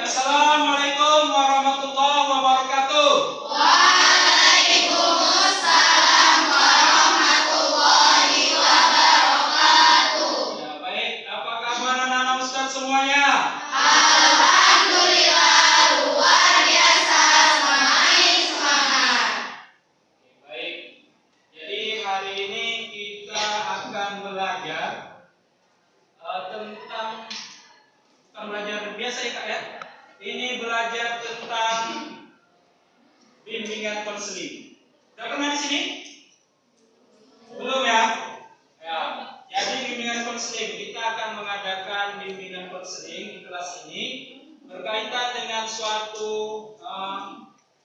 Assalamualaikum warahmatullahi wabarakatuh. Waalaikumsalam warahmatullahi wabarakatuh. Ya, baik, apa kabar anak-anak Ustaz semuanya? Alhamdulillah, luar biasa, semangat. Baik, jadi hari ini kita akan belajar tentang belajar biasa ya Kak ya. Ini belajar tentang bimbingan konseling. Sudah pernah di sini? Belum ya? Ya. Jadi bimbingan konseling, kita akan mengadakan bimbingan konseling di kelas ini berkaitan dengan suatu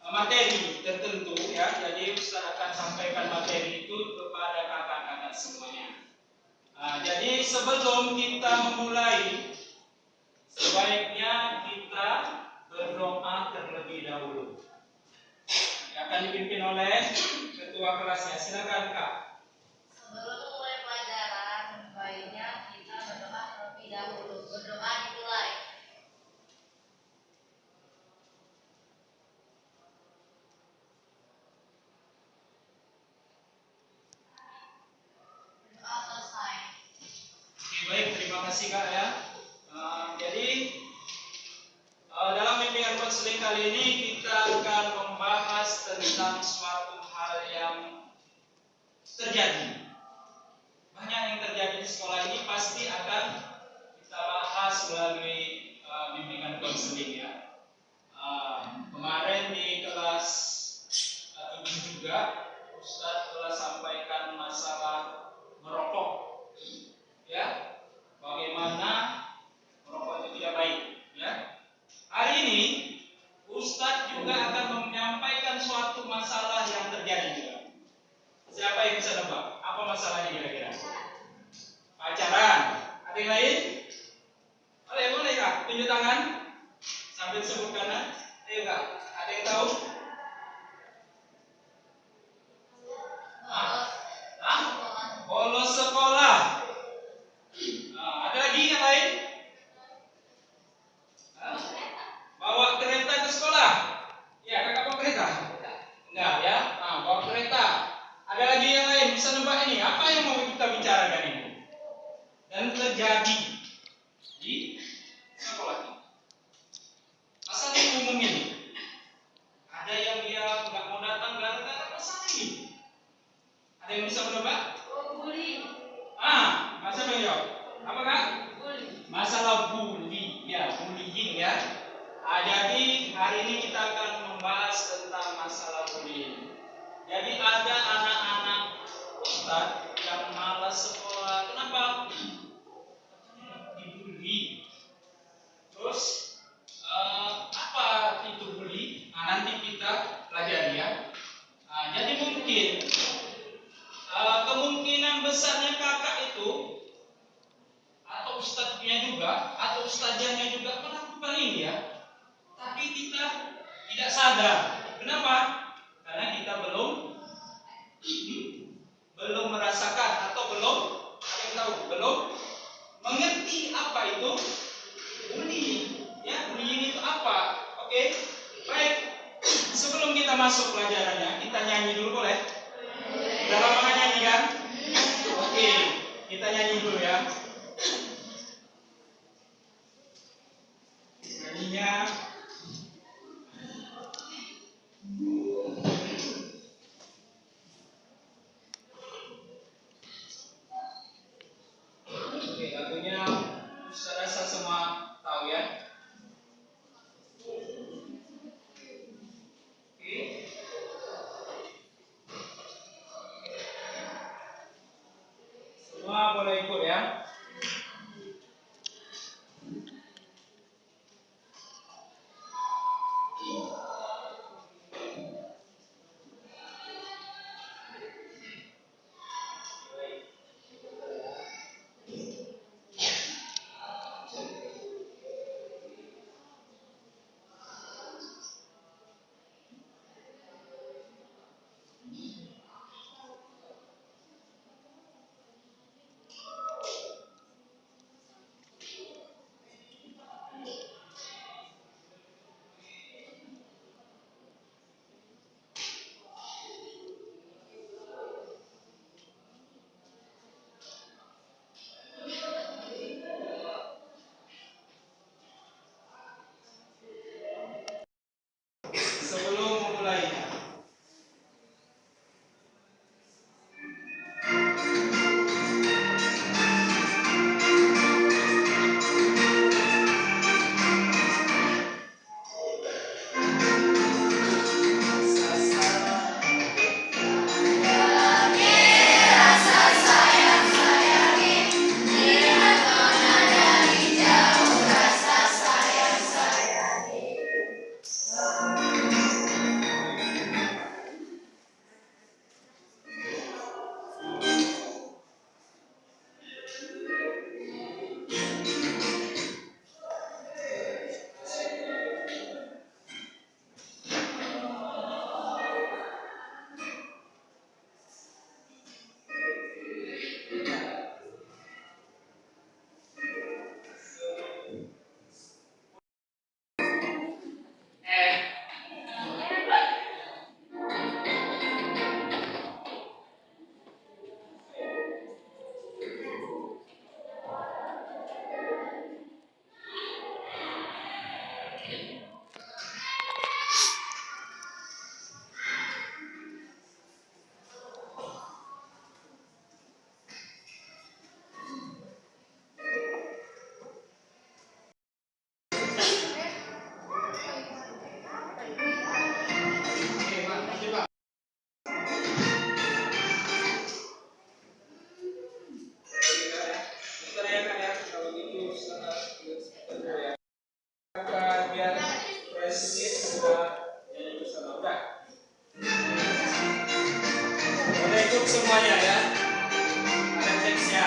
materi tertentu ya. Jadi Ustaz akan sampaikan materi itu kepada kakak-kakak semuanya. Jadi sebelum kita memulai, sebaiknya kita berdoa terlebih dahulu. Akan dipimpin oleh ketua kelasnya. Silakan Kak. Sebelum mulai pelajaran, baiknya kita berdoa terlebih dahulu. Berdoa dimulai. Berdoa selesai. Oke, baik, terima kasih Kak ya. Jadi dalam bimbingan konseling kali ini kita akan membahas tentang suatu hal yang terjadi. Banyak yang terjadi di sekolah ini pasti akan kita bahas melalui bimbingan konseling ya. Kemarin di kelas 7 juga Ustadz telah sampaikan masalah merokok ya, bagaimana merokok itu tidak baik ya. Hari ini Ustadz juga akan menyampaikan suatu masalah yang terjadi juga. Siapa yang bisa nebak apa masalahnya kira-kira? Pacaran. Ada yang lain? Boleh Kak, tunjuk tangan sambil sebutkan. Ayo Kak, ada yang tahu? Bolos sekolah. Ada lagi yang lain? Bawa kereta ke sekolah. Ya, Kakak bawa kereta? Enggak ya? Bawa kereta. Ada lagi yang lain bisa nebak ini? Apa yang mau kita bicarakan ini? Dan terjadi di sekolah ini. Asal umum ini. Ada yang dia nggak mau datang gara-gara masalah ini. Ada yang bisa menebak? Bully. Masa menjawab? Apa Kak? Bully. Masalah bully, ya, bullying ya. Jadi hari ini kita akan membahas tentang masalah bullying. Jadi ada anak-anak Ustadz yang malas sekolah. Kenapa? Dibully. Terus apa itu bully? Nanti kita pelajari ya. Jadi mungkin kemungkinan besarnya kakak itu atau ustadznya juga atau ustazahnya juga melakukan ini ya. Tapi kita tidak sadar. Kenapa? Karena kita belum merasakan atau belum mengerti apa itu bullying. Ya, bullying itu apa? Oke. Baik. Sebelum kita masuk pelajarannya, kita nyanyi dulu boleh? Udah lama nggak nyanyi kan? Oke, kita nyanyi dulu ya. Nyanyinya oke, lagunya saya rasa semua tahu ya. Oke. Semua boleh ikut ya. menit sudah nyanyi bersama. Udah. Udah ikut semuanya ya. Ada teksnya.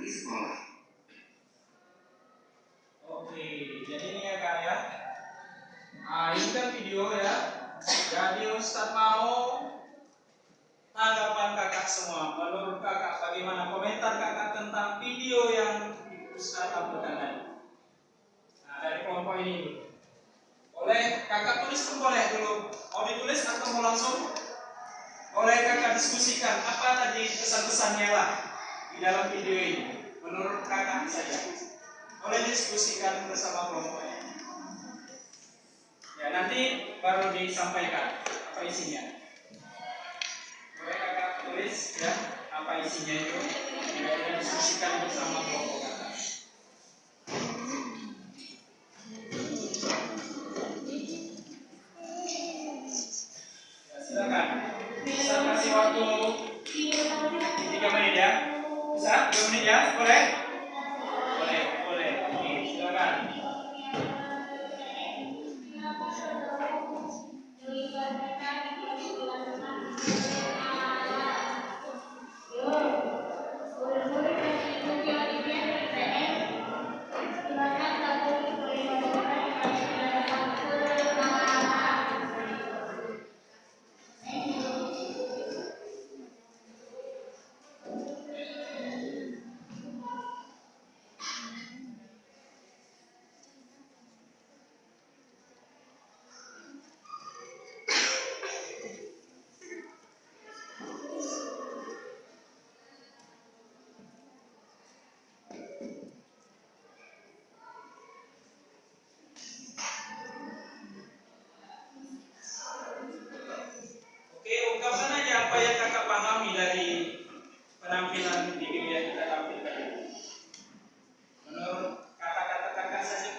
sekolah. Oke, jadi ini ya kak ya. Nah, ini kan video ya. Jadi Ustadz mau tanggapan kakak semua. Menurut kakak bagaimana komentar kakak tentang video yang Ustadz uploadkan tadi? Nah, dari kelompok ini dulu. Boleh kakak tulis pun boleh dulu. Mau ditulis atau mau langsung? Boleh kakak diskusikan apa tadi pesan-pesannya lah di dalam video ini. Menurut kakak saja. Boleh diskusikan bersama kelompoknya. Ya nanti baru disampaikan apa isinya. Boleh kakak tulis ya apa isinya itu. Kita diskusikan bersama kelompok kakak. Ya, silakan. Saya kasih waktu 3 menit ya. Bisa 2 menit ya, boleh? Boleh. Oke, silakan. Oke, ungkapkan aja apa yang kakak pahami dari penampilan video yang kita tampilkan. Menurut kata-kata kakak saja.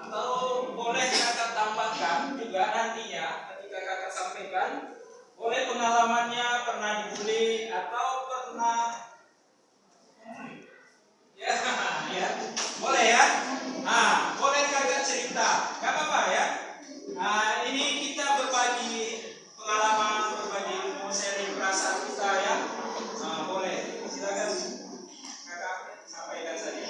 Atau boleh kakak tambahkan juga nantinya ketika kakak sampaikan, boleh pengalamannya pernah dibully atau pernah ya, ya, boleh ya. Nah, boleh kakak cerita, nggak apa-apa ya. Nah, ini kita berbagi pengalaman, berbagi ilmu, sharing perasaan kita ya. Nah, boleh, silakan kakak sampaikan saja.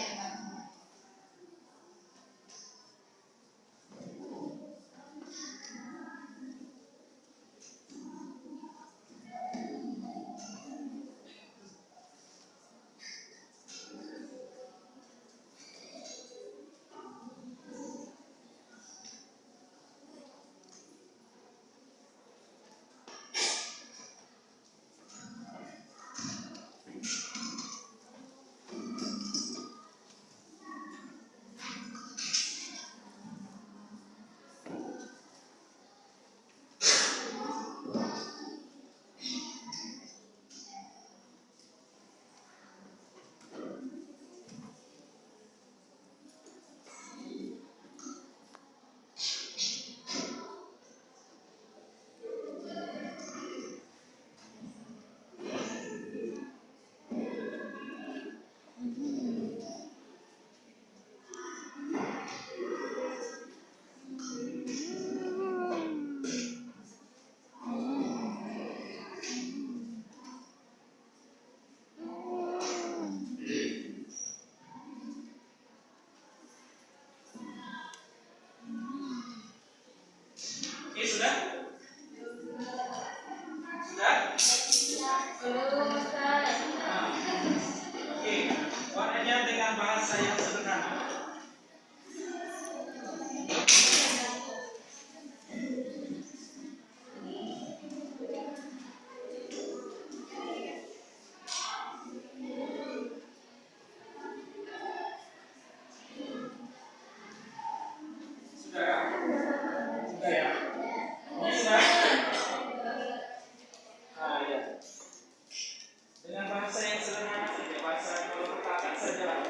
dengan bahasa yang sederhana saja, bahasa perkataan saja lah.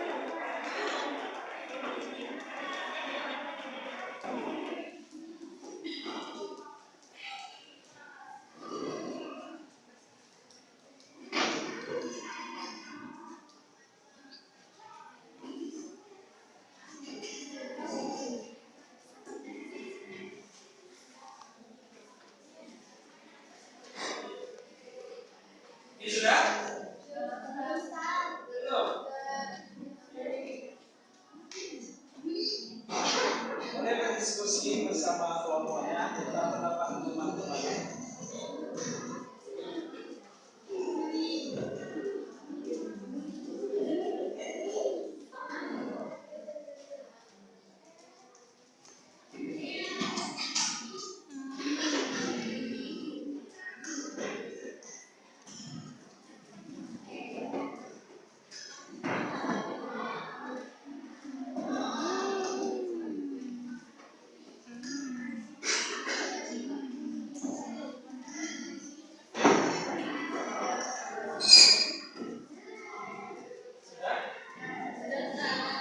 Ini sudah? Belum? Boleh berdiskusi bersama kelompoknya tentang pendapat teman-teman.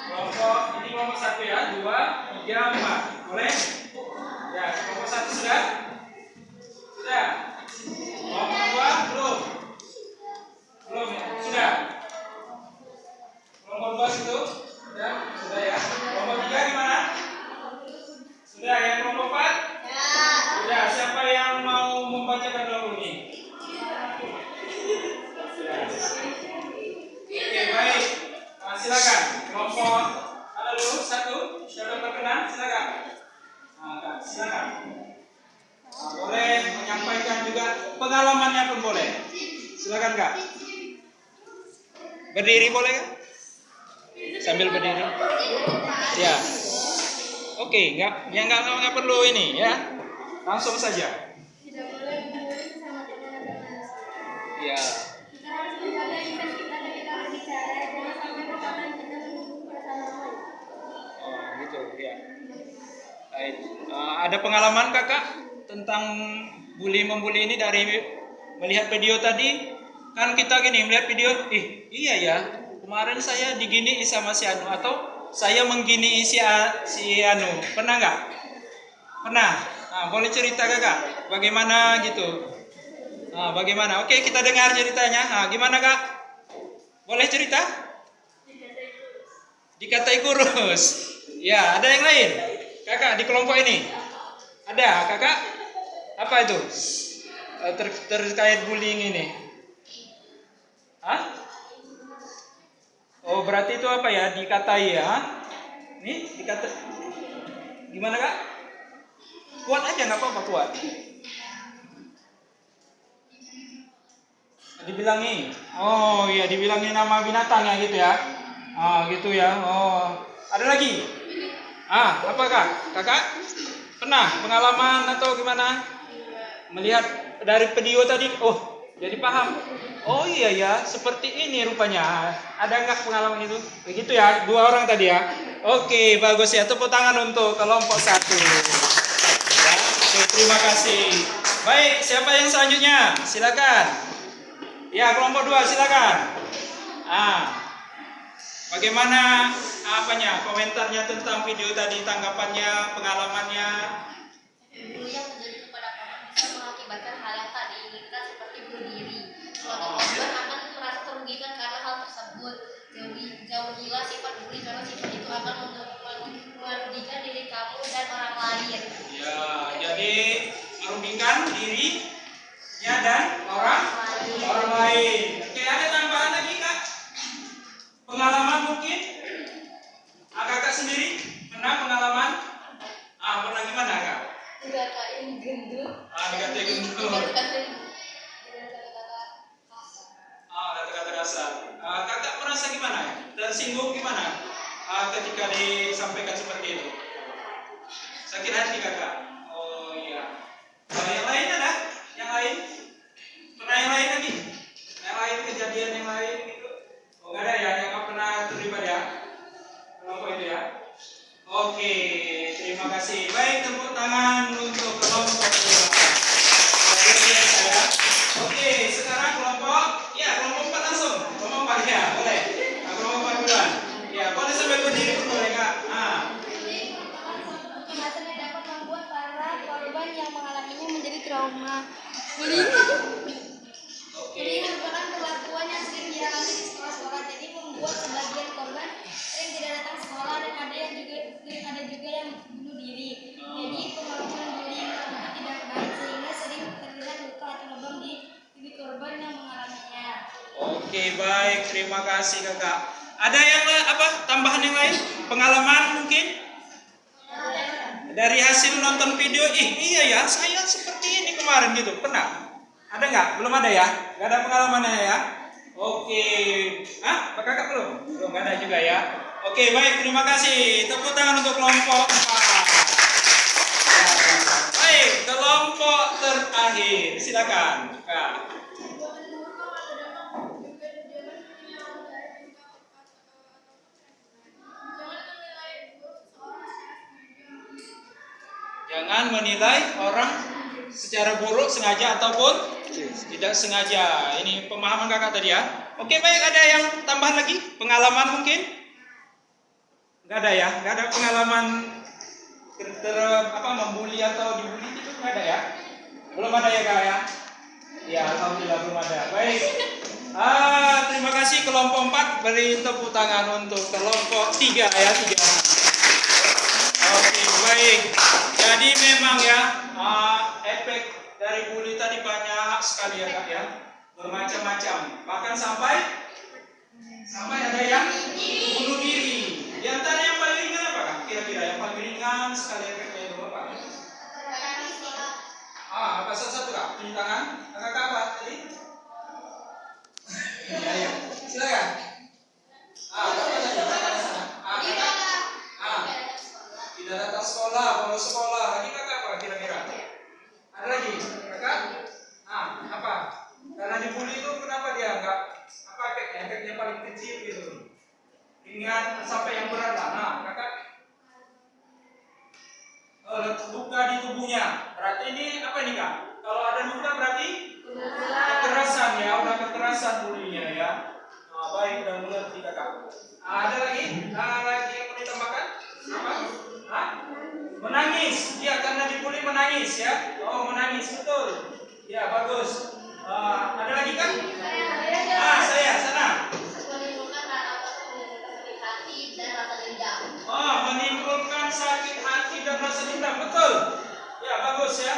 Kelompok ini kelompok 1 ya, 2, 3, 4. Boleh? Ya, kelompok 1 sudah? Sudah. Kelompok 2 belum? Belum ya? Sudah. Kelompok 2 situ? Sudah? Sudah ya. Kelompok 3 gimana? Sudah ya. Kelompok 4? Sudah. Siapa yang mau membacakan dulu nih? Sudah. Oke, baik. Silakan. Kelompok ada dulu 1. Siapa yang berkenan? Silakan. Kak, silakan. Boleh menyampaikan juga pengalamannya pun boleh. Silakan Kak. Berdiri boleh Kak? Sambil berdiri. Ya. Oke, nggak perlu ini ya. Langsung saja. Tidak boleh mengulangi sama dengan Ya. kita harus menjaga lisan kita ketika berbicara, jangan sampai perkataan kita menyinggung perasaan orang lain. Oh, gitu ya. Baik. Ada pengalaman Kakak tentang membuli ini dari melihat video tadi? Kan kita gini melihat video, iya ya. Kemarin saya digini sama si Anu atau saya menggini si Anu. Pernah nggak? Pernah. Nah, boleh cerita Kakak? Bagaimana gitu? Nah, bagaimana? Oke, kita dengar ceritanya. Nah, gimana Kak? Boleh cerita? Dikatai kurus. Ya, ada yang lain? Kakak di kelompok ini? Ada, Kakak? Apa itu? Terkait bullying ini. Hah? Oh, berarti itu apa ya? Dikatai ya? Nih, dikata. Gimana Kak? Kuat aja nggak apa-apa kuat. Dibilangi. Oh iya, dibilangi nama binatang ya gitu ya. Gitu ya. Oh, ada lagi? Apa Kak? Kakak? Pernah pengalaman atau gimana? Melihat dari video tadi, oh jadi paham. Oh iya ya, seperti ini rupanya. Ada nggak pengalaman itu? Begitu ya, 2 orang tadi ya. Oke, bagus ya. Tepuk tangan untuk kelompok 1. Ya, oke, terima kasih. Baik, siapa yang selanjutnya? Silakan. Ya, kelompok 2 silakan. Bagaimana komentarnya tentang video tadi, tanggapannya, pengalamannya? Dulu yang terjadi kepada korban bisa mengakibatkan hal yang tak diinginkan seperti bunuh diri. Suatu korban akan merasa terugikan karena hal tersebut. Jauhilah sifat bully karena sifat itu akan merugikan diri kamu dan orang lain. Ya, jadi merugikan dirinya dan orang lain. Oke, ada tambahan lagi Kak? Pengalaman mungkin? Kakak sendiri pernah pengalaman? Pernah gimana Kak? Dikatain gendut. Dikatain gendut. Dikatain kata-kata kasar. Kata-kata kasar. Kakak merasa gimana? Tersinggung gimana? Ketika disampaikan seperti itu. Sakit hati Kakak. Oh iya. Yang lain ada? Yang lain? Pernah yang lain lagi? Yang lain kejadian yang lain gitu? Oh nggak ada ya? Yang nggak pernah terlibat ya? Kelompok itu ya? Oke, terima kasih. Baik, tepuk tangan untuk kelompok 2. Oke, sekarang kelompok 4 langsung. Oke, baik. Terima kasih kakak. Ada yang tambahan yang lain? Pengalaman mungkin? Dari hasil nonton video, iya ya, saya seperti ini kemarin gitu. Pernah? Ada nggak? Belum ada ya? Nggak ada pengalamannya ya? Oke. Pak kakak belum? Belum nggak ada juga ya? Oke, baik. Terima kasih. Tepuk tangan untuk kelompok 4. Baik, kelompok terakhir. Silakan, Kak. Jangan menilai orang secara buruk sengaja ataupun tidak sengaja. Ini pemahaman kakak tadi ya. Oke, baik. Ada yang tambahan lagi? Pengalaman mungkin? Nggak ada ya? Nggak ada pengalaman membuli atau dibully itu nggak ada ya? Belum ada ya kak ya? Ya, alhamdulillah belum ada. Baik. Terima kasih kelompok 4. Beri tepuk tangan untuk kelompok 3 ya, 3. Oke, baik. Jadi memang ya efek dari bully tadi banyak sekali ya kak ya, bermacam-macam. Bahkan sampai ada yang bunuh diri. Di antara yang paling ringan apa kak? Kira-kira yang paling ringan sekali efeknya itu apa? Apa satu kak? Tunjuk tangan. Kakak apa tadi? Ya. Silakan. Apa tadi? Tidak datang sekolah, bolos sekolah. Lagi kakak apa kira-kira? Ada lagi? Kakak? Apa? Karena dibully itu kenapa dia enggak efeknya? Efeknya paling kecil gitu. Ingat sampai yang berat lah. Kakak luka di tubuhnya. Berarti ini apa nih kak? Kalau ada luka berarti kekerasan ya, udah kekerasan bulinya ya. Baik, udah mengerti kakak. Ada lagi? Lagi yang mau ditambahkan? Apa? Menangis, ya karena dibully menangis ya. Oh menangis betul. Ya bagus. Ada lagi kan? Saya sana. Menimbulkan sakit hati dan rasa dendam betul. Ya bagus ya.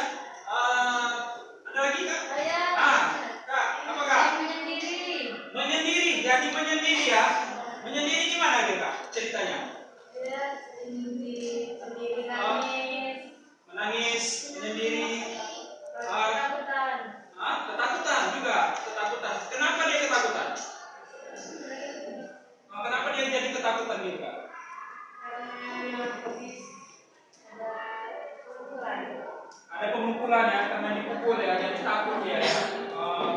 Ada lagi kak? Kak, apa kak? Menyendiri. Jadi menyendiri ya. Menyendiri gimana dia kak? Ceritanya? Menangis, menyendiri, ketakutan juga, ketakutan. Kenapa dia ketakutan? Kenapa dia jadi ketakutan gitu kak? Ada pemukulan ya, karena dipukul ya, jadi takut dia ya.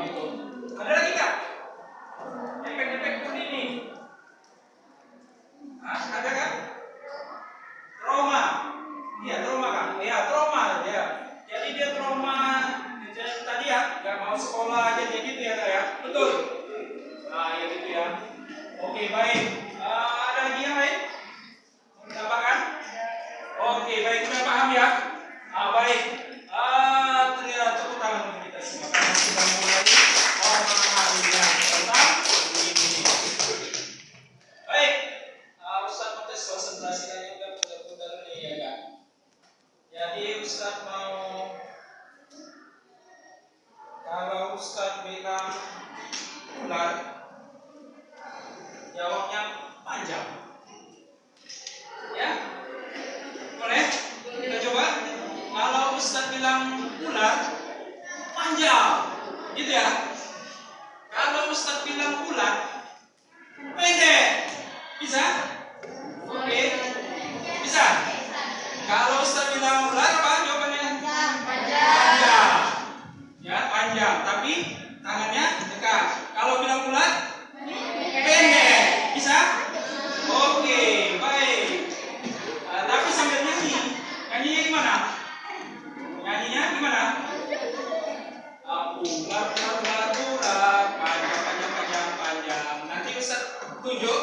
Gitu. Ada lagi kak? Efek-efek pun ini. Ada kak? Trauma. Iya trauma kan? Ya trauma ya. Jadi dia trauma. Tadi ya nggak mau sekolah jadi gitu ya kak ya. Betul. Ya gitu ya. Oke baik. Ada lagi yang lain? Mau ditambahkan? Oke baik sudah paham ya. Baik. Terima tepuk tangan untuk kita semua. Karena sudah mulai memahami tentang ini. Baik. Ustaz mau tes konsentrasinya juga benar-benar nih ya kak. Jadi Ustaz mau, kalau Ustaz bilang ular, jawabnya panjang. Ya? Boleh? Kita coba. Kalau Ustaz bilang ular, panjang. Gitu ya? Kalau Ustaz bilang ular, pendek. Bisa? Oke. Bisa? Kalau Ustaz bilang ular apa jawabannya? Panjang. Ya, panjang. Tapi tangannya dekat. Kalau bilang ular? Pendek. Bisa? Oke, baik. Tapi sambil nyanyi. Nyanyinya gimana? Nyanyinya gimana? Ular, ular, ular, panjang, panjang, panjang, panjang. Nanti Ustaz tunjuk.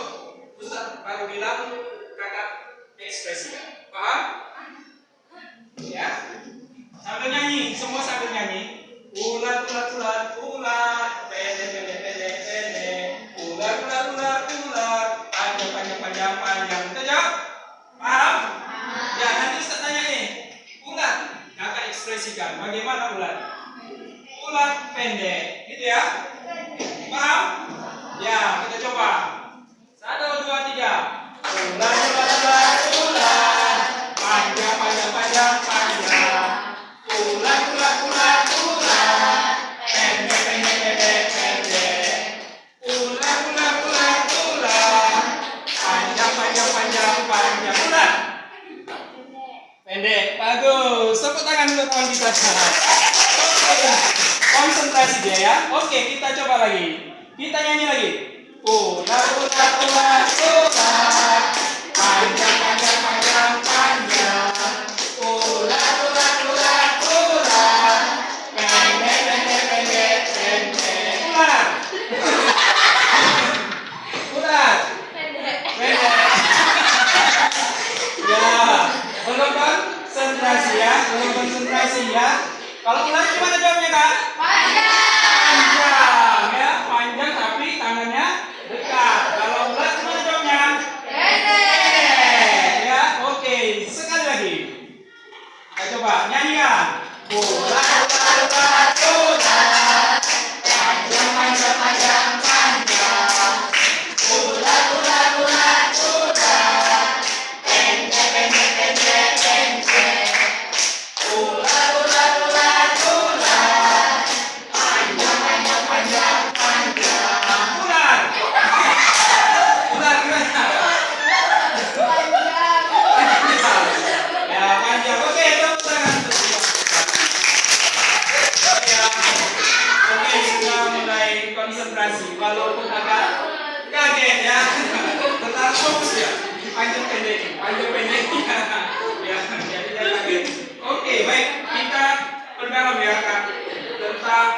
Ustaz baru bilang kakak ekspresikan. Paham? Ya. Sambil nyanyi, semua sambil nyanyi. Ular, ular, ular, ular, pendek, pendek, pendek, pendek. Ular, ular, ular, ular, panjang, panjang, panjang, panjang. Kita jawab? Paham? Ya, nanti Ustaz tanya ular, kakak ekspresikan. Bagaimana ular? Ular pendek, gitu ya? Paham? bisa. Oke. Konsentrasi dia ya. Oke, kita coba lagi. Kita nyanyi lagi. Ular, ular, ular, ular. Panjang, panjang, panjang, panjang. Ular, ular, ular, ular. Pendek, pendek, pendek, pendek. Ular. Ular. Pendek. Ya, belum konsentrasi ya, belum konsentrasi ya. Kalau ular gimana jawabnya kak? Panjang ya, panjang tapi tangannya dekat. Kalau ular gimana jawabnya? Pendek ya, oke. Sekali lagi. Kita coba nyanyikan. Ular, ular, ular, ular. Panjang, panjang, panjang, panjang. Ular, ular, ular, ular. Pendek, pendek, pendek, pendek. Ular, ular, ular, ular. Panjang, panjang, panjang, panjang. Ular. Ular gimana? Ya, panjang. Oke, tepuk tangan untuk dia. Ya. Oke, sudah mulai konsentrasi. Walaupun agak kaget ya. Tetap fokus ya. Panjang pendek, panjang pendek. Ya, jadi jangan kaget. Oke, baik. Kita perdalam ya Kak tentang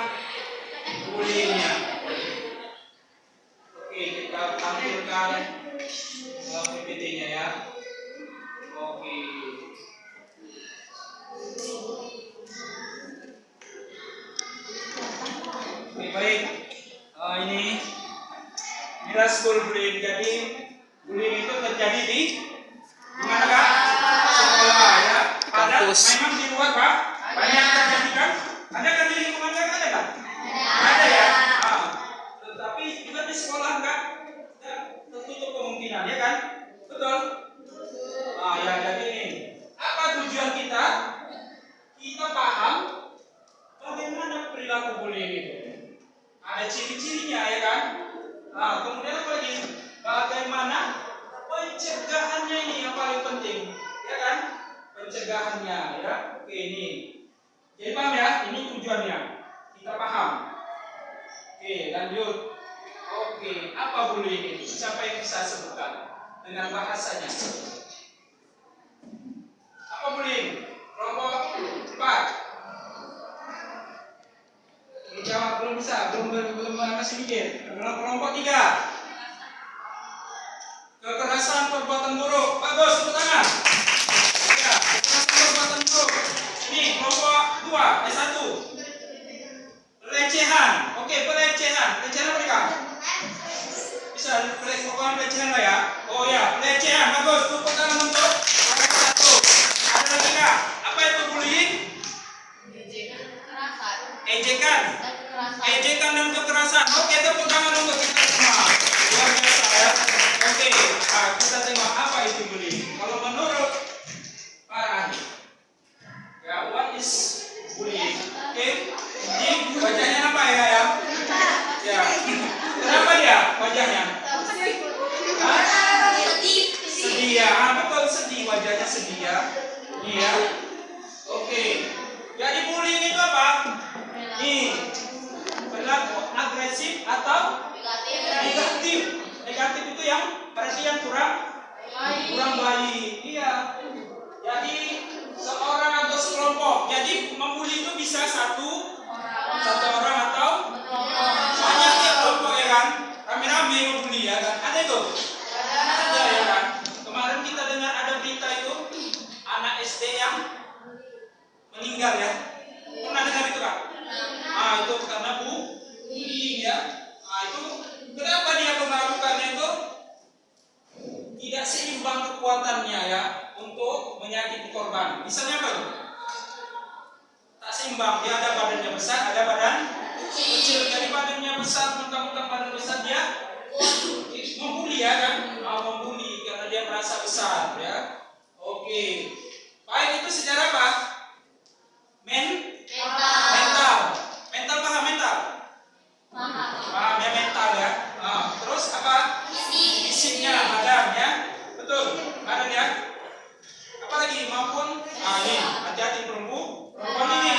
bullyingnya. Oke, kita tampilkan PPT-nya ya. Oke. Oke, baik. Ini school bullying. Jadi bullying itu terjadi di mana Kak? Sekolah ya. Padahal memang di luar Pak banyak terjadi kan? Ada kan di lingkungan Kak? Ada kan? Ada ya. Tetapi juga di sekolah Kak tertutup kemungkinan ya kan? Betul? Ya jadi ini. Apa tujuan kita? Kita paham bagaimana perilaku bullying itu. Ada ciri-cirinya ya kan? Kemudian apa lagi? Bagaimana pencegahannya ini yang paling penting, ya kan? Pencegahannya ya. Oke ini. Jadi paham ya? Ini tujuannya. Kita paham. Oke, lanjut. Oke, apa bullying itu? Siapa yang bisa sebutkan dengan bahasanya? Apa bullying? Kelompok 4. Jawab belum bisa, belum masih mikir. Kelompok 3. Kekerasan perbuatan buruk. Bagus, tepuk tangan. Ya, kekerasan perbuatan buruk. Ini kelompok 2, S1. Pelecehan. Oke, pelecehan. Pelecehan apa nih Kak? Bisa pelecehan lah ya. Oh ya, pelecehan. Bagus, tepuk tangan untuk kelompok 1. Ada lagi Kak? Apa itu bullying? Ejekan dan kekerasan. Oke, tepuk tangan untuk kita semua. Luar biasa ya. Oke, kita tengok apa itu bullying. Kalau menurut para ahli, ya, what is bullying? Oke, ini wajahnya apa ya? Ya, kenapa dia wajahnya? Sedih ya. Betul, sedih, wajahnya sedih ya. Ini ya. Oke. Jadi bullying itu apa? Nih, perilaku agresif atau negatif. Negatif itu yang perhatian kurang baik. Iya. Jadi seorang atau sekelompok. Jadi membuli itu bisa satu orang atau banyak ya kelompok ya kan. Rame-rame membuli ya kan. Ada itu? Ada ya kan. Kemarin kita dengar ada berita itu anak SD yang meninggal ya. Pernah dengar itu Kak? Itu karena bullying ya. Itu kenapa dia melakukannya itu? Tidak seimbang kekuatannya ya untuk menyakiti korban. Misalnya apa tuh? Tak seimbang. Dia ada badannya besar, ada badan kecil. Jadi badannya besar, mentang-mentang badan besar dia membuli ya kan? Membuli karena dia merasa besar ya. Oke. Baik, itu sejarah apa? Mental. Mental paham mental? Paham ya mental ya. Terus apa? Fisiknya badan ya. Betul. Badan ya. Apa lagi? Maupun ini hati-hati perempuan ini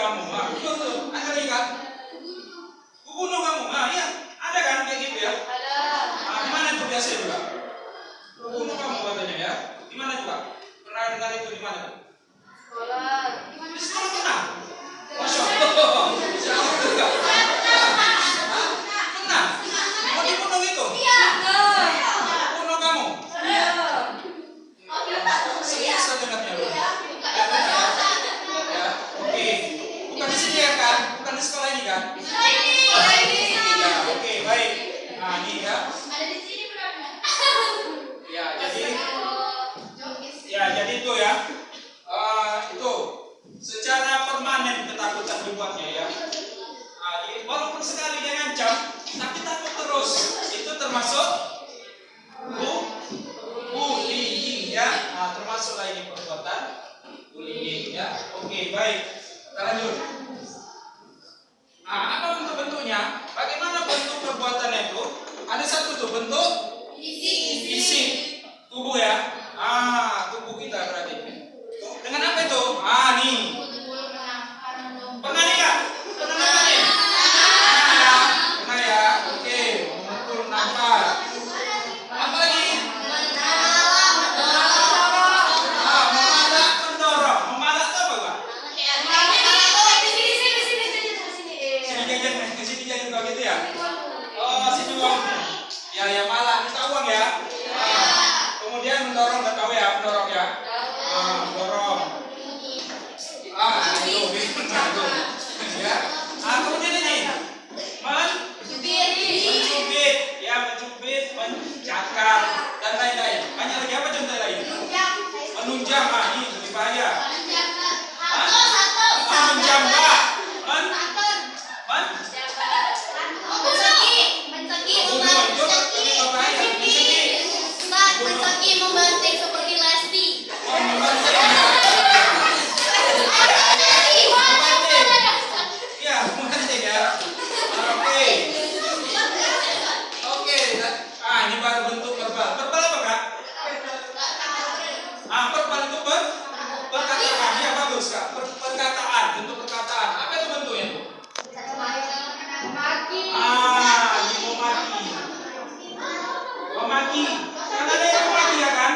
kamu. Ah, betul. Ada lagi kan? Kubunuh kamu. Ah, iya. Ada kan kayak gitu ya? Ada. Ah, di mana itu biasa juga? Kubunuh kamu katanya ya. Di mana juga? Pernah dengar itu di mana? Sekolah. Di sekolah pernah. Masya Allah. Masya Allah juga. Ah, pernah. Mau dibunuh itu? Bunuh kamu. Serius saya dengarnya loh. Ya, oke. Bukan di sini ya kan? Bukan di sekolah ini kan? Ya, oke, baik. Nah, ini ya. Ada di sini berapa? Ya, jadi itu ya. Itu secara permanen ketakutan dibuatnya ya. Walaupun sekali dia ngancam, tapi takut terus. Itu termasuk bullying ya. Nah, termasuklah ini perbuatan bullying ya. Oke, baik. Kita lanjut. Nah, apa bentuk-bentuknya? Bagaimana bentuk perbuatannya itu? Ada satu tuh bentuk fisik tubuh ya. Tubuh kita berarti. Dengan apa itu? Nih. Pernah nih Kak? Pernah napa nih? Pernah ya. Oke, memukul nampar. Apa lagi? Memalak, mendorong. Memalak itu apa Kak? Sini jajan juga gitu ya? Oh, sini uang. Ya, malak. Minta uang ya. Kemudian mendorong, nggak tahu ya, mendorong ya. Mendorong. Itu. Ya. Kemudian ini. Mencubit. Ya, mencubit, mencakar, dan lain-lain. Banyak lagi apa contoh lain? Menunjang. Ini lebih bahaya. Menjambak. Membanting seperti Lesti. Ya, membanting ya. Oke. Ini baru bentuk verbal. Verbal apa Kak? Verbal itu perkataan. Ya, bagus Kak. Perkataan, bentuk perkataan. Apa itu bentuknya tuh? Memaki. Kan ada yang memaki ya kan?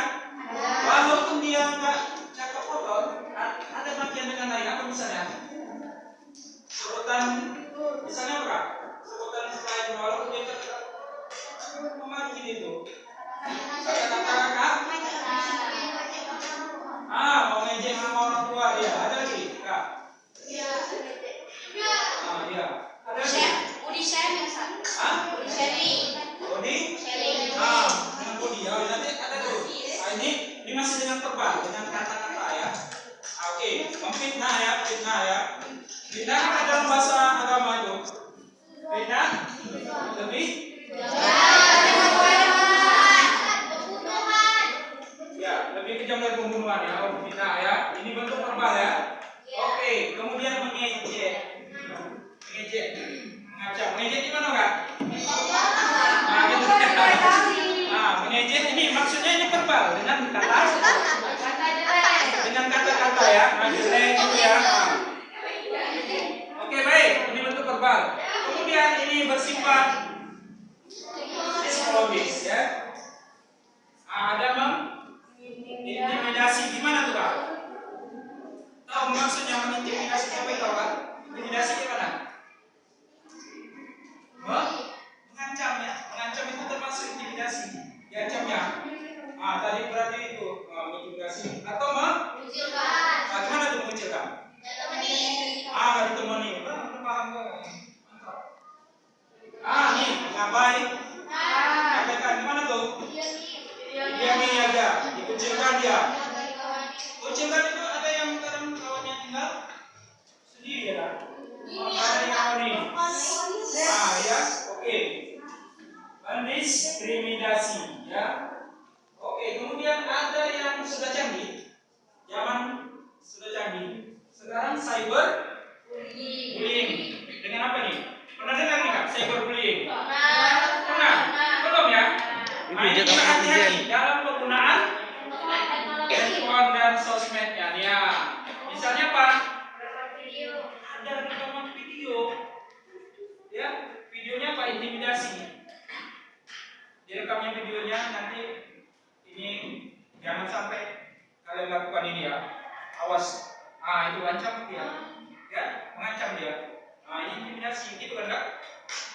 Walaupun dia nggak cakap kotor, ada makian dengan lain. Apa misalnya? Sebutan, misalnya apa Kak? Sebutan selain walaupun dia cakap memaki itu. Kata-kata Kak? Mengejek sama orang tua dia. Ada lagi Kak? Iya. Ada lagi? Budi sharing ya, San? Budi sharing. Body? Dengan body ya. Nanti ada tuh. Ini masih dengan verbal, dengan kata-kata ya. Oke, memfitnah ya, fitnah ya. Fitnah apa dalam bahasa agama itu? Fitnah lebih ya, lebih kejam dari pembunuhan ya. Fitnah ya. Ini bentuk verbal ya. Oke, kemudian mengejek. Mengacam. Mengejek di mana Kak? Mengejek ini maksudnya ini verbal dengan kata-kata ya. Jelek gitu ya. Oke, baik. Ini bentuk verbal. Kemudian ini bersifat psikologis ya. Ada intimidasi. Gimana tuh Kak? Tahu maksudnya mengintimidasi siapa itu Kak? Intimidasi gimana? Mengancam ya. Mengancam itu termasuk intimidasi. Diancamnya. Tadi berarti itu intimidasi atau Mengucilkan. gimana tuh mengucilkan? Nggak ditemani. Paham kok. Nih ngapain? Ngabaikan gimana tuh? Diami aja. Dikucilkan dia. Kucilkan itu ada yang kadang kawannya tinggal sendiri ya. Ada yang kawani. Ya, oke. Mendiskriminasi ya. Oke, kemudian ada yang sudah canggih. Zaman sudah canggih. Sekarang cyber bullying. Dengan apa nih? Pernah dengar nih Kak, cyber bullying? Pernah? Belum ya? Ini kita hati-hati dalam penggunaan handphone dan sosmednya. Ya. Misalnya apa? nanti ini jangan sampai kalian lakukan ini ya. Awas. Ah, itu ancam dia. Ya, mengancam dia. Nah, ini intimidasi gitu kan enggak?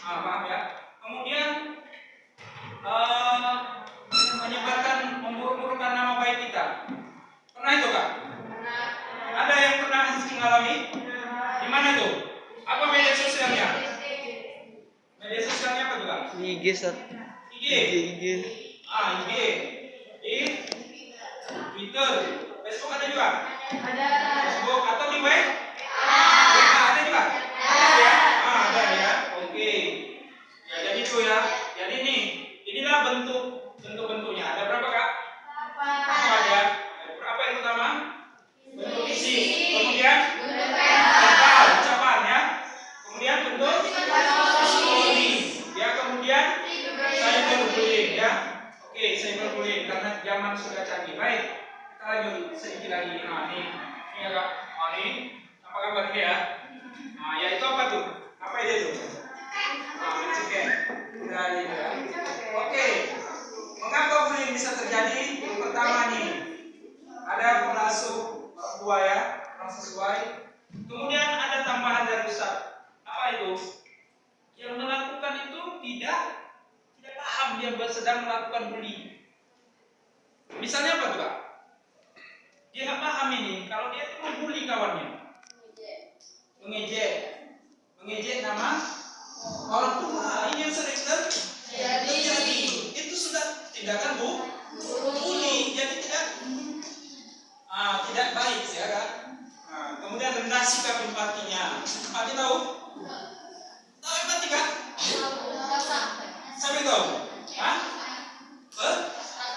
Ah, paham ya? Kemudian menyebarkan memburuk-burukkan nama baik kita. Pernah itu Kak? Ada yang pernah mengalami? Di mana tuh? Apa media sosialnya? Media sosialnya apa tuh Kak? IG, Ustaz. IG. IG. Ah, IG. Di Twitter, Facebook ada juga? Ada. Facebook atau di web? Ada juga? Ada ya? Ah, ada ya. Oke. Ya, jadi itu ya. Jadi inilah bentuk-bentuknya. Ada berapa Kak? Empat ya. Apa yang pertama? Bentuk fisik. Kemudian verbal, ucapan ya. Kemudian bentuk psikologi. Ya, kemudian cyberbullying ya. Oke, cyberbullying karena zaman sudah canggih. Baik, kita lanjut sedikit lagi. Nah, ini ya Kak. Oh, ini apa kabar ini ya? Nah, ya itu apa tuh? Apa itu tuh? Nah, mencegah. Udah ini ya. Oke. Mengapa bullying bisa terjadi? Yang pertama nih, ada pengasuh orang tua ya, orang sesuai. Kemudian ada tambahan dari Ustaz. Apa itu? Yang melakukan itu tidak paham dia sedang melakukan bullying. Misalnya apa tuh Kak? Dia nggak paham ini. Kalau dia itu membuli kawannya, mengejek nama orang tua. Ini yang sering terjadi. Itu sudah tindakan bully. Jadi tidak baik ya kan. Nah, kemudian rendah sikap empatinya. Empati tahu? Tahu empati kan? Siapa yang tahu? Hah?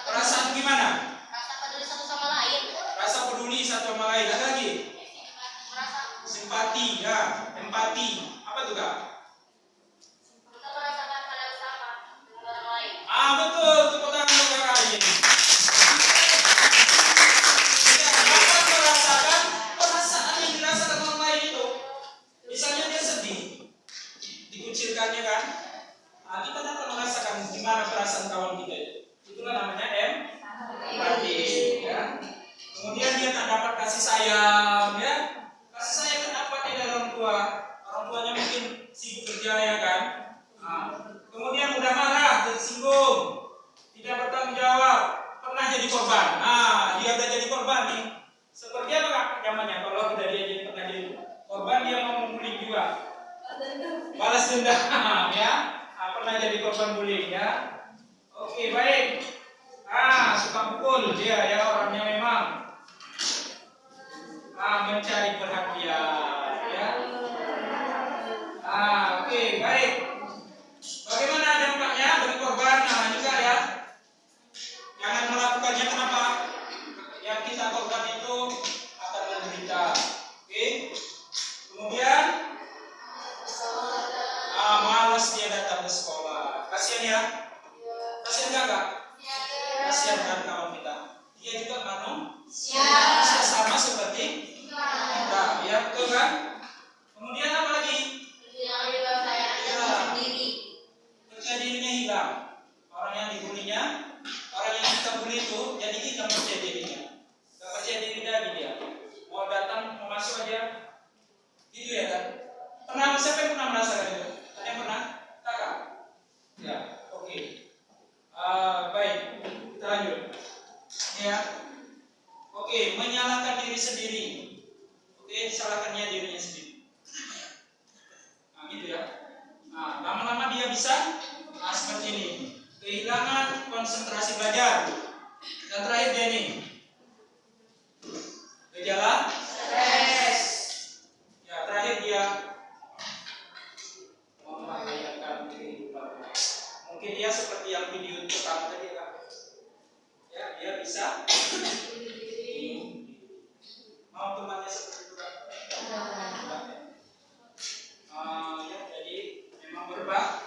Perasaan gimana? Rasa peduli satu sama lain. Rasa peduli satu sama lain. Ada lagi? Simpati ya, empati. Apa tuh Kak? Kita merasakan hal yang sama dengan orang lain. Ah, betul, tepuk tangan untuk kakak ini. Ya, dapat merasakan perasaan yang dirasakan orang lain itu. Misalnya dia sedih, dikucilkannya kan. Nah, kita dapat merasakan gimana perasaan kawan kita itu. Itulah namanya empati, ya. Kemudian dia tak dapat kasih sayang, ya. Kasih sayang kan dapat dari orang tua. Orang tuanya mungkin sibuk kerja ya kan. Nah, kemudian mudah marah, tersinggung, tidak bertanggung jawab, pernah jadi korban. Nah, dia udah jadi korban nih. Seperti apa Kak zamannya? Kalau sudah dia pernah jadi korban, dia mau membuli juga. Balas dendam, ya. Pernah jadi korban bullying ya. Oke, baik. Suka pukul dia ya orangnya memang. Mencari perhatian ya. Oke, baik. Bagaimana dampaknya bagi korban? Nah, juga ya. Jangan melakukannya, kenapa? Yang kita korban itu akan menderita. Oke. Kemudian malas dia datang ke sekolah. Kasihan ya? Kasihan enggak Kak? Kasihan kan kawan kita. Dia juga manusia sama seperti kita. Ya betul kan? Kemudian apa lagi? Percaya dirinya hilang. Orang yang dibulinya, orang yang kita bully itu jadi hilang percaya dirinya. Gak percaya diri lagi dia. Mau datang, mau masuk aja. Gitu ya kan? Siapa yang pernah merasakan itu? Ada yang pernah? Kakak? Ya, oke. Baik, kita lanjut. Ya. Oke, menyalahkan diri sendiri. Oke, disalahkannya dirinya sendiri. Nah, gitu ya. Nah, lama-lama dia bisa seperti ini. Kehilangan konsentrasi belajar. Dan terakhir dia ini. Gejala stres. Ya, terakhir dia membahayakan kehidupan. Mungkin dia seperti yang video pertama tadi Kak. Ya, dia bisa mau temannya seperti itu Kak. Ya, jadi memang berbahaya.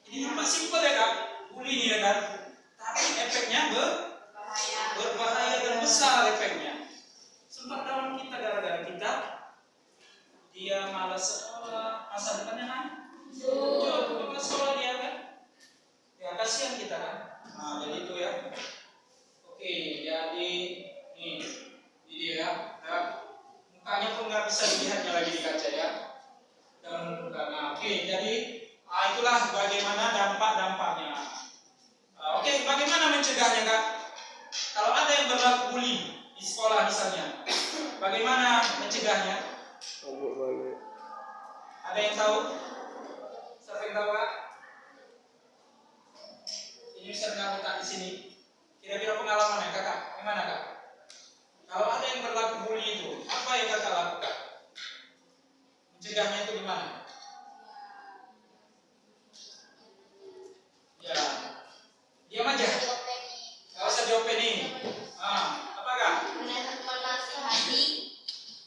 Ini nampak simpel ya Kak, bully ini ya kan. Tapi efeknya berbahaya dan besar efeknya. Sempat kawan kita gara-gara kita, dia malas sekolah, masa depannya hancur. Bukan sekolah dia kan. Ya kasihan kita kan. Nah, jadi itu ya. itulah bagaimana dampak-dampaknya. Oke, bagaimana mencegahnya, Kak? Kalau ada yang berlaku bully di sekolah misalnya, bagaimana mencegahnya? Ada yang tahu? Siapa yang tahu, Kak? Ini bisa kamu tak di sini. Kira-kira pengalaman ya, Kakak? Gimana, Kak? Kalau ada yang berlaku bully itu, apa yang Kakak lakukan? Mencegahnya itu gimana? Ya, diam aja. Gak usah diopeni. Apakah? Menasihati.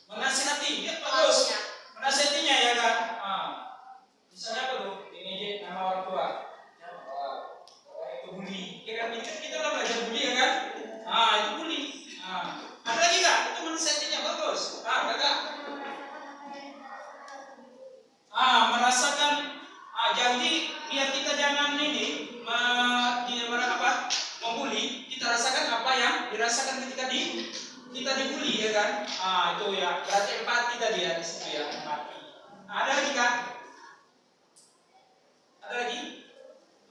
Menasihati, ya bagus. Menasihatinya ya kan. Misalnya apa tuh? Ini nama orang tua. Itu bully. Ya kan, ini kan kita udah belajar bully ya kan? Itu bully. Ada lagi Kak? Itu menasihatinya bagus. Kakak. Merasakan. Jadi biar kita jangan ini membuli, kita rasakan apa yang dirasakan ketika kita dibully ya kan? Itu ya, berarti empati tadi ya di situ ya, empati. Ada lagi Kak? Ada lagi?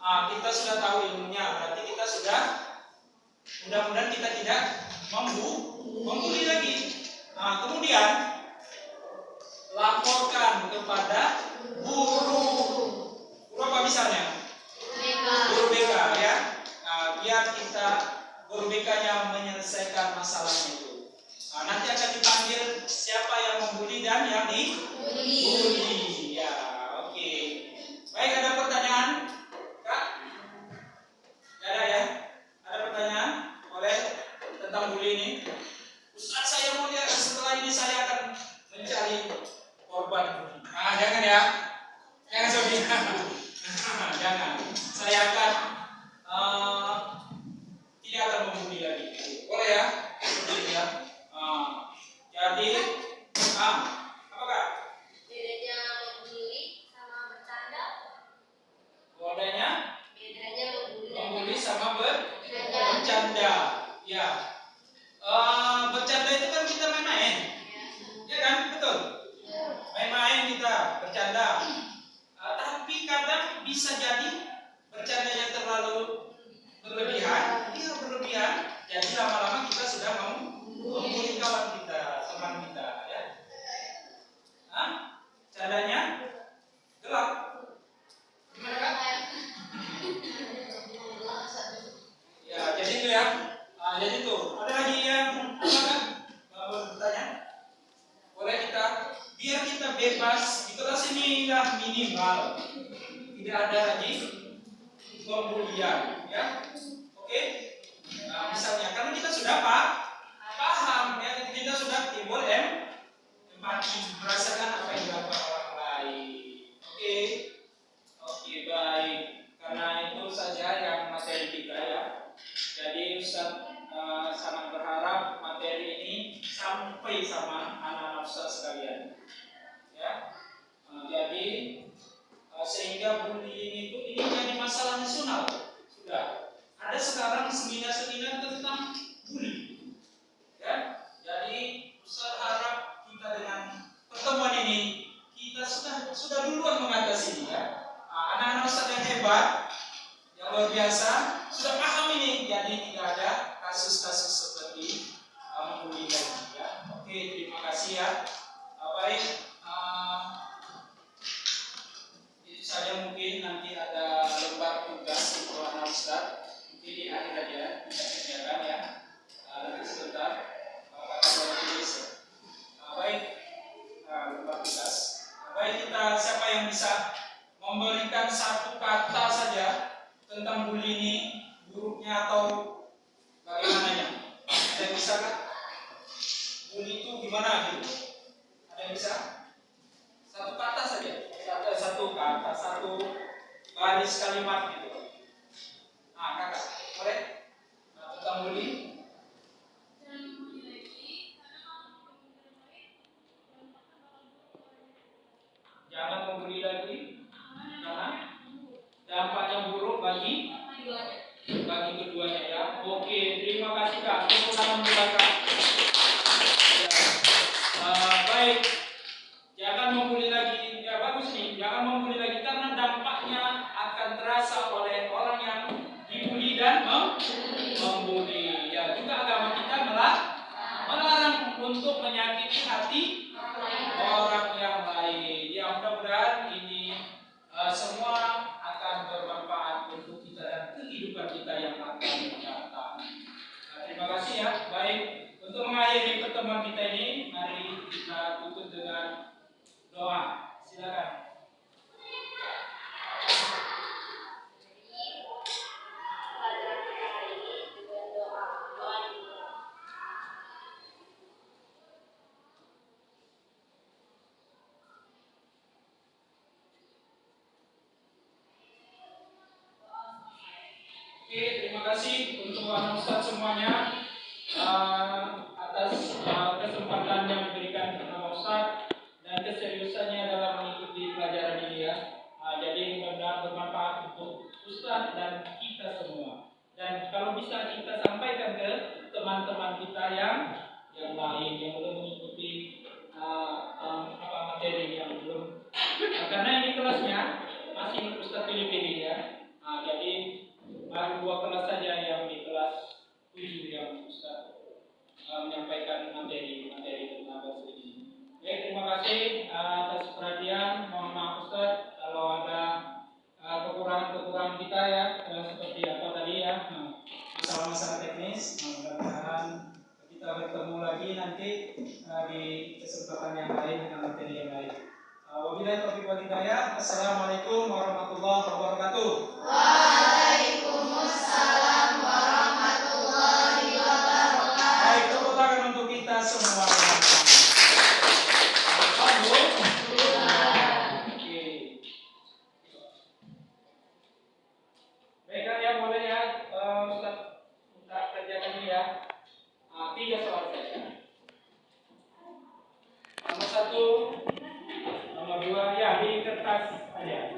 Kita sudah tahu ilmunya, berarti kita sudah mudah-mudahan kita tidak membuli lagi. Kemudian laporkan kepada guru. Guru apa misalnya? Guru BK ya. Biar guru BK-nya menyelesaikan masalahnya itu. Nanti akan dipanggil siapa yang membuli dan yang dibully. Ya, oke. Baik, ada pertanyaan, Kak? Ada ya? Ada pertanyaan tentang bully ini? Ustaz, saya mau lihat setelah ini saya akan mencari korban bully. Jangan ya. Jangan sedih. Jangan. Saya akan tidak akan membuli lagi. Boleh ya? Seperti ya. Jadi, apakah? Bedanya membuli sama bercanda. Bedanya membuli sama bercanda. Ya. Bercanda itu kan kita main-main. Ya kan? Betul. Main-main kita bercanda. Tapi kadang bisa jadi bercandanya terlalu berlebihan. Jadi lama-lama kita sudah membuli kawan kita, teman kita, ya. Candanya gelap. Gimana Kak? Ya, jadi itu ya. Jadi itu. Ada lagi yang bertanya? Boleh kita, biar kita bebas di kelas ini lah minimal tidak ada lagi pembulian, ya. Oke? Misalnya karena kita sudah paham ya, kita sudah timbul empati, merasakan apa yang dilakukan orang lain. Oke, baik. Karena itu saja yang materi kita ya. Jadi Ustaz sangat berharap materi ini sampai sama anak-anak Ustaz sekalian. Ya. Jadi sehingga bullying itu ini jadi masalah nasional. Sudah ada sekarang seminar-seminar tentang bullying. Ya. Jadi Ustaz harap kita dengan pertemuan ini kita sudah duluan mengatasi ini ya. Anak-anak Ustaz yang hebat, yang luar biasa sudah paham ini. Jadi tidak ada kasus-kasus seperti membuli lagi ya. Oke, terima kasih ya. Baik. Itu saja, mungkin nanti ada lembar tugas untuk anak Ustaz. Mungkin di akhir aja kita kerjakan ya. Nanti sebentar akan tulis. Baik, lembar tugas. Baik, siapa yang bisa memberikan satu kata saja tentang bully ini, buruknya atau bagaimananya? Ada yang bisa kan? Bully itu gimana gitu? Ada yang bisa? Satu kata saja. Satu kata, satu baris kalimat gitu. Kakak, boleh? Tentang bully? Jangan membuli lagi. Jangan. Dampaknya buruk bagi keduanya ya. Oke, terima kasih Kak. Tepuk tangan buat Kak. Baik. Jangan membuli lagi. Ya bagus nih. Jangan membuli lagi karena dampaknya Oke, terima kasih untuk anak Ustadz semuanya atas kesempatan yang diberikan kepada Ustadz dan keseriusannya dalam mengikuti pelajaran ini ya. Jadi benar-benar bermanfaat untuk Ustadz dan kita semua. Dan kalau bisa kita sampaikan ke teman-teman kita yang lain yang belum mengikuti materi yang belum. Karena ini kelasnya masih Ustadz pilih-pilih ya. Jadi baru 2 kelas saja yang di kelas 7 yang Ustaz menyampaikan materi tentang bahasa ini. Baik, terima kasih atas perhatian. Mohon maaf Ustaz kalau ada kekurangan kita ya, seperti apa tadi ya, masalah-masalah teknis. Mudah-mudahan kita bertemu lagi nanti di kesempatan yang lain dengan materi yang lain. Wabillahi taufiq wal hidayah. Assalamualaikum warahmatullahi wabarakatuh. Waalaikumsalam warahmatullahi wabarakatuh. Baik, tepuk tangan untuk kita semua. Oke. Baik kalian boleh ya, Ustaz minta kerjakan ini ya. 3 soal saja. Nomor 1, nomor 2 ya di kertas aja.